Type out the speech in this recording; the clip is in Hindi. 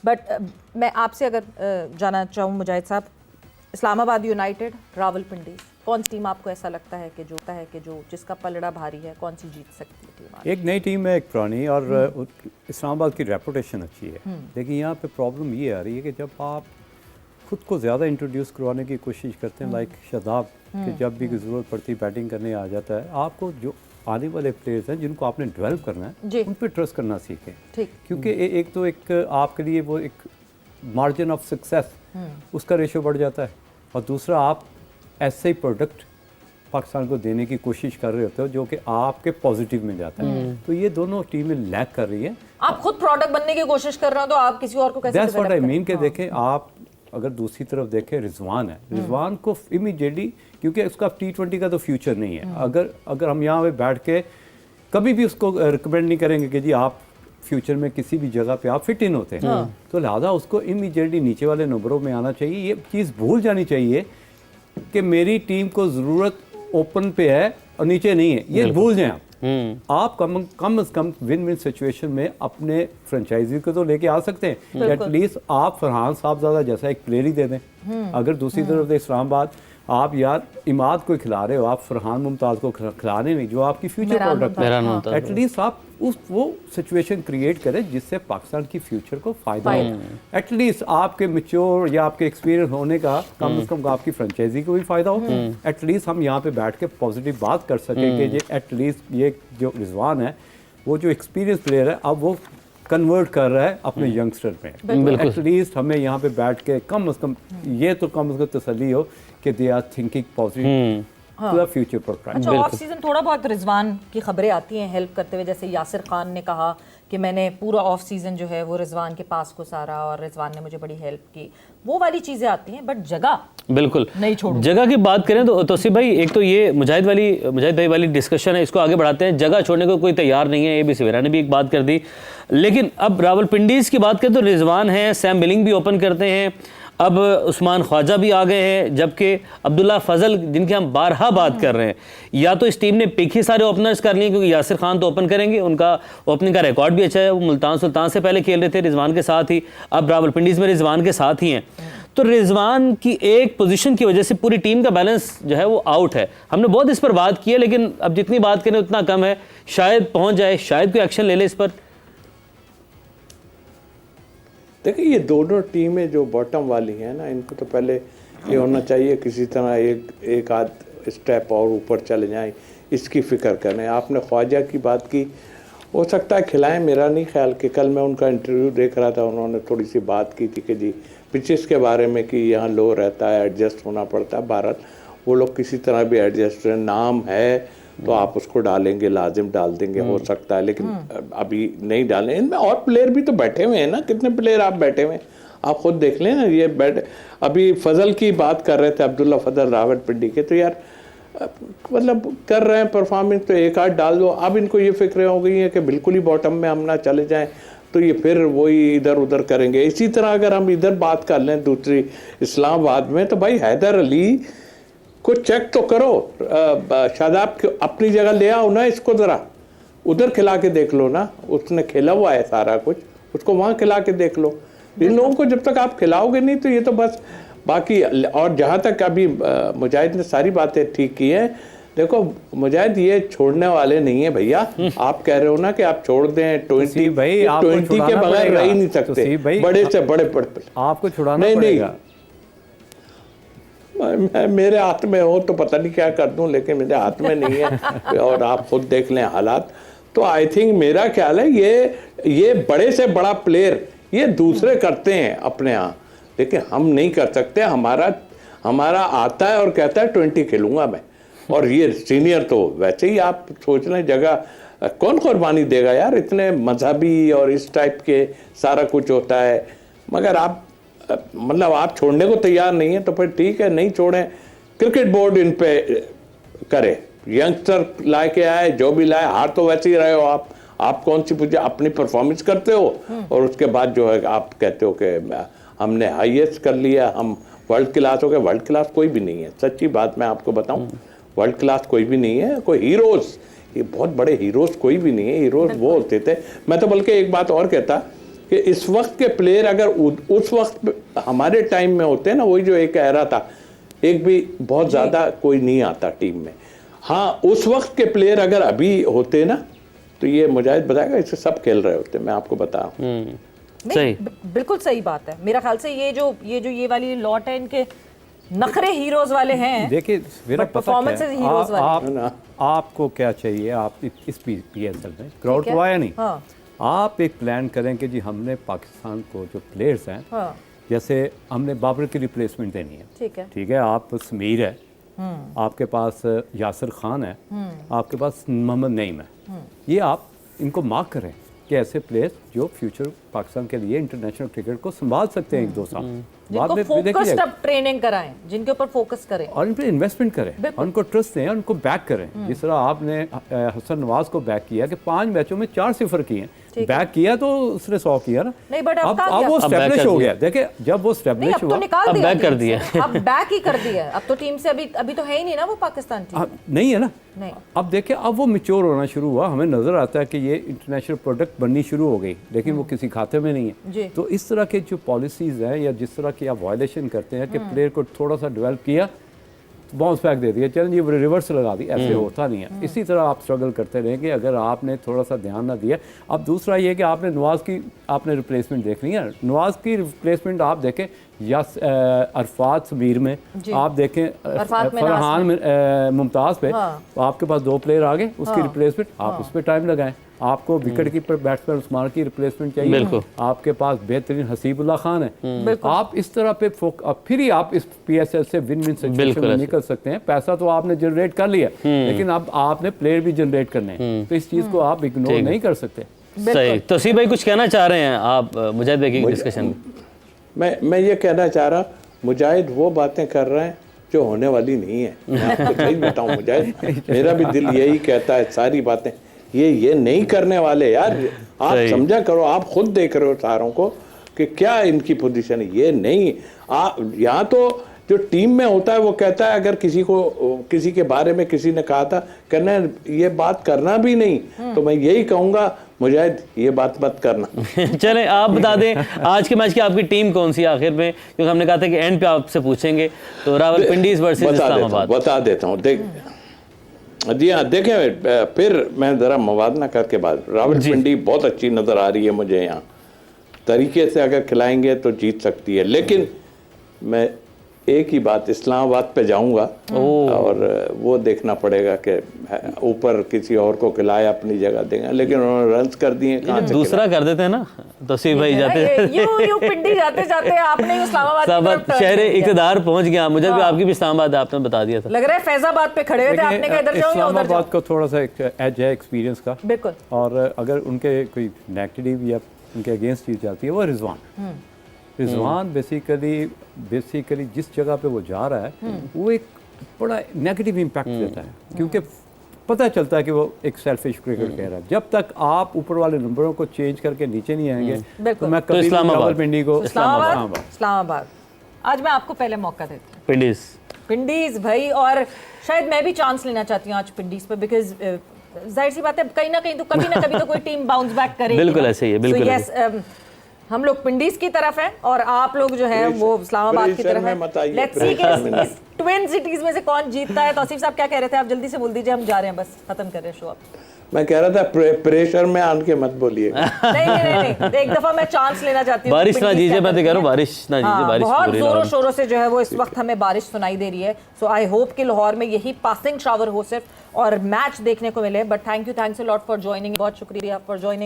बट मैं आपसे अगर जाना चाहूँ मुजाहिद साहब, इस्लामाबाद यूनाइटेड, रावलपिंडी, कौन सी टीम आपको ऐसा लगता है कि जो जिसका पलड़ा भारी है, कौन सी जीत सकती है टीम? एक नई टीम है, एक पुरानी, और इस्लामाबाद की रेपुटेशन अच्छी है। लेकिन यहाँ पे प्रॉब्लम ये आ रही है कि जब आप खुद को ज़्यादा इंट्रोड्यूस करवाने की कोशिश करते हैं, लाइक शादाब, कि जब भी ज़रूरत पड़ती बैटिंग करने आ जाता है, आपको जो आने वाले प्लेयर्स हैं जिनको आपने डेवलप करना है उन पर ट्रस्ट करना सीखें। ठीक, क्योंकि एक तो एक आपके लिए वो एक मार्जिन ऑफ सक्सेस उसका रेशो बढ़ जाता है, और दूसरा आप ऐसे ही प्रोडक्ट पाकिस्तान को देने की कोशिश कर रहे होते हो जो कि आपके पॉजिटिव में जाता है। तो ये दोनों टीमें लैक कर रही हैं। आप खुद प्रोडक्ट बनने की कोशिश कर रहे हो तो आप किसी और को कैसे that's what I develop mean. के करेंगे? देखें, आप अगर दूसरी तरफ देखें, रिजवान है, रिजवान को इमीडिएटली, क्योंकि उसका T20 का तो फ्यूचर नहीं है। अगर हम यहाँ पे बैठ के कभी भी उसको रिकमेंड नहीं करेंगे कि जी आप फ्यूचर में किसी भी जगह पे आप फिट इन होते हैं, तो लिहाजा उसको इमीडिएटली नीचे वाले नंबरों में आना चाहिए। ये चीज़ भूल जानी चाहिए कि मेरी टीम को ज़रूरत ओपन पे है और नीचे नहीं है, ये भूल जाएं आप। कम से कम विन विन सिचुएशन में अपने फ्रेंचाइजी को तो लेके आ सकते हैं। एटलीस्ट आप फरहान साहबजादा जैसा एक प्लेयर ही दे दें। अगर दूसरी तरफ इस्लामाबाद, आप यार इमाद को खिला रहे हो, आप फरहान मुमताज़ को खिला रहे नहीं, जो आपकी फ्यूचर प्रोडक्ट है, एटलीस्ट आप वो सिचुएशन क्रिएट करें जिससे पाकिस्तान की फ्यूचर को फ़ायदा हो। एटलीस्ट आपके मैच्योर या आपके एक्सपीरियंस होने का कम से कम आपकी फ्रेंचाइजी को भी फ़ायदा हो। एटलीस्ट हम यहाँ पे बैठ के पॉजिटिव बात कर सकें कि एटलीस्ट ये जो रिजवान है, वो जो एक्सपीरियंस प्लेयर है, अब वो कन्वर्ट कर रहा है अपने यंगस्टर में। एटलीस्ट हमें यहाँ पे बैठ के कम से कम ये तो कम से कम तसल्ली हो कि they are thinking positive to the future prospect. अच्छा, ऑफ सीजन थोड़ा बहुत रिजवान की खबरें आती हैं हेल्प करते हुए, जैसे यासिर खान ने कहा कि मैंने पूरा ऑफ सीजन जो है वो रिजवान के पास को सारा और रिजवान ने मुझे बड़ी हेल्प की, वो वाली चीज़ें आती हैं। बट जगह बिल्कुल नहीं छोड़ो। जगह की बात करें तो तौसीफ भाई, एक तो ये मुजाहिद भाई वाली डिस्कशन है, इसको आगे बढ़ाते हैं। जगह छोड़ने को कोई तैयार नहीं है, ये भी सवेरा ने भी एक बात कर दी। लेकिन अब रावलपिंडीज़ की बात करें तो रिजवान है, सैम मिलिंग भी ओपन करते हैं, अब उस्मान ख्वाजा भी आ गए हैं, जबकि अब्दुल्ला फजल जिनकी हम बारहा बात कर रहे हैं, या तो इस टीम ने पिक ही सारे ओपनर्स कर लिए क्योंकि यासिर खान तो ओपन करेंगे, उनका ओपनिंग का रिकॉर्ड भी अच्छा है, वो मुल्तान सुल्तान से पहले खेल रहे थे रिजवान के साथ ही, अब रावलपिंडीज़ में रिजवान के साथ ही हैं। तो रिजवान की एक पोजीशन की वजह से पूरी टीम का बैलेंस जो है वो आउट है। हमने बहुत इस पर बात की है, लेकिन अब जितनी बात करें उतना कम है। शायद पहुँच जाए, शायद कोई एक्शन ले ले इस पर। देखिए, ये दोनों टीमें जो बॉटम वाली हैं ना, इनको तो पहले ये होना चाहिए किसी तरह एक आध स्टेप और ऊपर चले जाएं, इसकी फ़िक्र करें। आपने ख्वाजा की बात की, हो सकता है खिलाएं, मेरा नहीं ख्याल कि कल मैं उनका इंटरव्यू देख रहा था, उन्होंने थोड़ी सी बात की थी कि जी पिचेस के बारे में कि यहाँ लो रहता है, एडजस्ट होना पड़ता है। भारत वो लोग किसी तरह भी एडजस्ट, नाम है तो आप उसको डालेंगे, लाजिम डाल देंगे, हो सकता है, लेकिन अभी नहीं डालें। इनमें और प्लेयर भी तो बैठे हुए हैं ना, कितने प्लेयर आप बैठे हुए हैं, आप खुद देख लें ना। ये बैठे, अभी फजल की बात कर रहे थे, अब्दुल्ला फजल रावलपिंडी के, तो यार मतलब कर रहे हैं परफॉर्मेंस, तो एक आध डाल दो। अब इनको ये फिक्र हो गई है कि बिल्कुल ही बॉटम में हम ना चले जाएं, तो ये फिर वही इधर उधर करेंगे। इसी तरह अगर हम इधर बात कर लें दूसरी इस्लामाबाद में, तो भाई हैदर अली को चेक तो करो, शादाब अपनी जगह ले आओ ना, इसको ज़रा उधर खिला के देख लो ना, उसने खेला हुआ है सारा कुछ, उसको वहाँ खिला के देख लो। इन लोगों को जब तक आप खिलाओगे नहीं तो ये तो बस बाकी। और जहाँ तक अभी मुजाहिद ने सारी बातें ठीक की हैं, देखो मुजाहिद ये छोड़ने वाले नहीं है भैया। आप कह रहे हो ना कि आप छोड़ दें 20 के बगैर रह ही नहीं सकते, बड़े से बड़े आपको छुड़ाना पड़ेगा। मेरे हाथ में हो तो पता नहीं क्या कर दूं, लेकिन मेरे हाथ में नहीं है और आप खुद देख लें हालात। तो आई थिंक मेरा ख्याल है ये बड़े से बड़ा प्लेयर ये दूसरे करते हैं अपने यहाँ, लेकिन हम नहीं कर सकते। हमारा आता है और कहता है 20 खेलूंगा मैं, और ये सीनियर तो वैसे ही आप सोच लें जगह कौन कुर्बानी देगा यार, इतने मजहबी और इस टाइप के सारा कुछ होता है। मगर आप मतलब आप छोड़ने को तैयार नहीं है तो फिर ठीक है, नहीं छोड़ें। क्रिकेट बोर्ड इन पे करे, यंगस्टर ला के आए, जो भी लाए, हार तो वैसे ही रहे हो आप कौन सी पूछे, अपनी परफॉर्मेंस करते हो और उसके बाद जो है आप कहते हो कि हमने हाईएस्ट कर लिया, हम वर्ल्ड क्लास हो गए। वर्ल्ड क्लास कोई भी नहीं है, सच्ची बात मैं आपको बताऊं, वर्ल्ड क्लास कोई भी नहीं है। कोई हीरोज, ये बहुत बड़े हीरोज कोई भी नहीं है। हीरोज वो होते थे। मैं तो बल्कि एक बात और कहता कि इस वक्त के प्लेयर अगर उस वक्त हमारे टाइम में होते ना, वही जो एक एरा था, एक भी बहुत ज़्यादा कोई नहीं आता टीम में। हाँ, उस वक्त के प्लेयर अगर अभी होते ना, तो ये मुजाहिद बताएगा, इससे सब खेल रहे होते, मैं आपको बताऊँ। सही, बिल्कुल सही बात है। मेरा ख्याल से ये वाली लॉट है, इनके नखरे हीरोज वाले हैं। देखिए मेरा But पता क्या performances है, heroes वाले। आपको क्या चाहिए, आप इस PSL में क्राउड है? तो आया नहीं, हाँ। आप एक प्लान करें कि जी हमने पाकिस्तान को जो प्लेयर्स हैं, हाँ। जैसे हमने बाबर की रिप्लेसमेंट देनी है, ठीक है। आप समीर है, आपके पास यासिर खान है, आपके पास मोहम्मद नईम है, ये आप इनको मार्क करें कि ऐसे प्लेयर्स जो फ्यूचर पाकिस्तान के लिए इंटरनेशनल क्रिकेट को संभाल सकते हैं 1-2 साल बाद में। फोकस्ड अप ट्रेनिंग कराएं, जिनके ऊपर फोकस करें और इन पर इन्वेस्टमेंट करें और उनको ट्रस्ट दें और उनको बैक करें। जिस तरह आपने हसन नवाज को बैक किया कि 5 मैचों में 4 सिफर किए हैं, बैक किया तो उसने 100 किया ना। नहीं, बट अब वो स्टैब्लिश हो गया। देखिए जब वो नहीं, स्टैब्लिश अब तो हुआ, निकाल अब दिया बैक कर टीम दिया। से। अब बैक ही कर दिया है। अब तो टीम से अभी तो है ही नहीं ना वो पाकिस्तान टीम। नहीं है ना। नहीं। अब देखिए अब वो मैच्योर होना शुरू हुआ, हमें नजर आता है कि ये इंटरनेशनल प्रोडक्ट बननी शुरू हो गई, लेकिन वो किसी खाते में नहीं जी। है। तो इस तरह के जो पॉलिसीज हैं या जिस तरह की आप वायलेशन करते हैं कि प्लेयर को थोड़ा सा डेवलप किया, बाउंस बैक दे दिया, चलें ये रिवर्स लगा दी, ऐसे होता नहीं है। इसी तरह आप स्ट्रगल करते रहेंगे अगर आपने थोड़ा सा ध्यान ना दिया। अब दूसरा ये कि आपने नवाज़ की रिप्लेसमेंट देखनी है। नवाज़ की रिप्लेसमेंट आप देखें या अरफात समीर में, आप देखें फरहान मुमताज़ पे, आपके पास 2 प्लेयर आ गए, उसकी रिप्लेसमेंट आप उस पर टाइम लगाएं। आपको विकेट कीपर बैट्समैन उस्मान की रिप्लेसमेंट चाहिए, आपके पास बेहतरीन हसीबुल्लाह खान है। आप इस तरह पे फिर ही आप इस PSL से विन सिचुएशन में निकल सकते हैं। पैसा तो आपने जनरेट कर लिया, लेकिन अब आपने प्लेयर भी जनरेट करने हैं, तो इस चीज़ को आप इग्नोर नहीं कर सकते। सही। तौसीफ भाई कुछ कहना चाह रहे हैं आप मुजाहिद भाई की डिस्कशन में? मैं ये कहना चाह रहा, मुजाहिद वो बातें कर रहे हैं जो होने वाली नहीं है। मैं आपको सही बताऊं मुजाहिद, मेरा भी दिल यही कहता है, सारी बातें ये नहीं करने वाले यार। आप समझा करो, आप खुद देख रहे हो सारों को कि क्या इनकी पोजीशन है। ये नहीं, यहाँ तो जो टीम में होता है वो कहता है, अगर किसी के बारे में किसी ने कहा था करना, ये बात करना भी नहीं, तो मैं यही कहूँगा मुजाहिद ये बात मत करना। चलें आप बता दें आज के मैच की आपकी टीम कौन सी है आखिर में, क्योंकि हमने कहा था कि एंड पे आपसे पूछेंगे। तो रावलपिंडीज वर्सेस इस्लामाबाद। बता देता हूँ, जी हाँ, देखें फिर मैं ज़रा मुवाजना करके बाद, रावलपिंडी बहुत अच्छी नज़र आ रही है मुझे। यहाँ तरीके से अगर खिलाएंगे तो जीत सकती है, लेकिन मैं एक ही बात, इस्लामाबाद पे जाऊंगा और वो देखना पड़ेगा कि ऊपर किसी और को खिलाए, अपनी जगह देंगे, लेकिन उन्होंने रन्स कर दिए। कहाँ से दूसरा कर देते हैं ना तौसीफ भाई, यू पिंडी जाते आपने इस्लामाबाद शहर इक़्तिदार पहुंच गया। मुझे भी आपकी भी इस्लामाबाद आपने बता दिया था। लग रहा है फैजाबाद पे खड़े हुए थे, आपने कहा इधर जाओ या उधर जाओ। इस्लामाबाद को थोड़ा सा एज है एक्सपीरियंस का, बिल्कुल। और अगर उनके कोई नेगेटिव या उनके अगेंस्ट चीज जाती है वो रिजवान बेसिकली जिस जगह पे वो जा रहा है वो एक बड़ा नेगेटिव इम्पैक्ट देता है, क्योंकि पता चलता है कि वो एक सेल्फिश क्रिकेट कह रहा है। जब तक आप ऊपर वाले नंबरों को चेंज करके नीचे नहीं आएंगे तो मैं कभी रावलपिंडी को इस्लामाबाद आज मैं आपको पहले मौका देती हूँ। पिंडीज भाई, और शायद मैं भी चांस लेना चाहती हूँ आज पिंडीज पे, बिकॉज जाहिर सी बात है कहीं ना कभी तो कोई टीम बाउंस बैक करेगी। बिल्कुल ऐसे ही है, बिल्कुल। यस, हम लोग पिंडीज की तरफ हैं और आप लोग जो है वो इस्लामाबाद की तरफ हैं। लेट्स सी कि इस ट्विन सिटीज में से कौन जीतता है। तौसीफ साहब क्या कह रहे थे, आप जल्दी से बोल दीजिए, हम जा रहे हैं, बस खत्म कर रहे हैं शो अब। मैं कह रहा था प्रेशर में आन के मत बोलिए। नहीं, एक दफा मैं चांस लेना चाहती हूँ। बारिश ना दीजिए, मैं तो कह रहा हूँ बारिश ना दीजिए। बारिश बहुत जोरों शोरों से जो है वो इस वक्त हमें बारिश सुनाई दे रही है। सो आई होप कि लाहौर में यही पासिंग शावर हो सिर्फ और मैच देखने को मिले। But thanks a lot for joining, बहुत शुक्रिया फॉर ज्वाइनिंग।